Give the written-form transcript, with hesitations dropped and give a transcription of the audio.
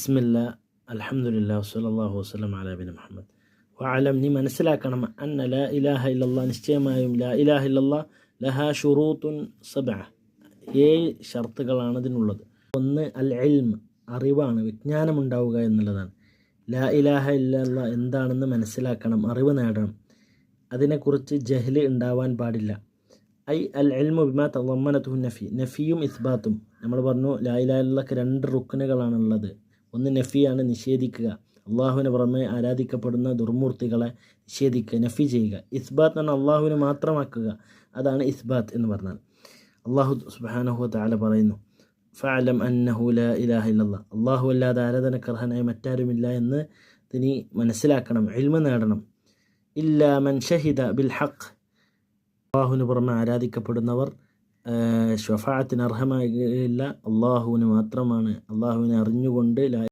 ബിസ്മില്ല അൽഹംദുലില്ലാ വസ്സലല്ലാഹു വസ്സലാം അലാ നബിയിനാ മുഹമ്മദ് വഅലം. നീ മനസ്സിലാക്കണം അന്ന ലാ ഇലാഹ ഇല്ലല്ലാഹ്, നിശ്ചയമായും ലാ ഇലാഹ ഇല്ലല്ലാഹ് ലഹാ ഷുറൂത്തുൻ സബ്അ, 7 ഷർത്തുകളാണ് അതിനുള്ളത്. ഒന്ന് അൽ ഇൽമ്, അറിവാണ്, വിജ്ഞാനമുണ്ടാവുക എന്നുള്ളതാണ്. ലാ ഇലാഹ ഇല്ലല്ലാഹ് എന്താണെന്ന് മനസ്സിലാക്കണം, അറിവ് നേടണം. അതിനെക്കുറിച്ച് ജഹ്ല് ഉണ്ടാവാൻ പാടില്ല. ഐ അൽ ഇൽമു ബിമാ തളമ്മനതുഹു നഫി, നഫിയും ഇസ്ബാത്തും. നമ്മൾ പറഞ്ഞു ലാ ഇലാഹ ഇല്ലല്ലാഹ്ക്ക് 2 റുക്നുകളാണുള്ളത്. ഒന്ന് നഫിയാണ്, നിഷേധിക്കുക, അള്ളാഹുവിന് പുറമെ ആരാധിക്കപ്പെടുന്ന ദുർമൂർത്തികളെ നിഷേധിക്കുക, നഫി ചെയ്യുക. ഇസ്ബാത്ത് എന്ന് അള്ളാഹുവിന് മാത്രമാക്കുക, അതാണ് ഇസ്ബാത്ത് എന്ന് പറഞ്ഞാൽ. അള്ളാഹു സുബ്ഹാനഹു വ തആല പറയുന്നു, ഫഅലം അന്നഹു ലാ ഇലാഹ ഇല്ലല്ലാഹ്, അള്ളാഹു അല്ലാതെ ആരാധനക്കർഹനായി മറ്റാരുമില്ല എന്ന് നീ മനസ്സിലാക്കണം, ഇൽമ് നേടണം. ഇല്ലാ മൻ ഷഹിദ ബിൽ ഹഖ്, അള്ളാഹുവിന് പുറമെ ആരാധിക്കപ്പെടുന്നവർ ശഫാഅത്തിന് അർഹമായില്ല, അള്ളാഹുവിന് മാത്രമാണ്. അള്ളാഹുവിനെ അറിഞ്ഞുകൊണ്ട്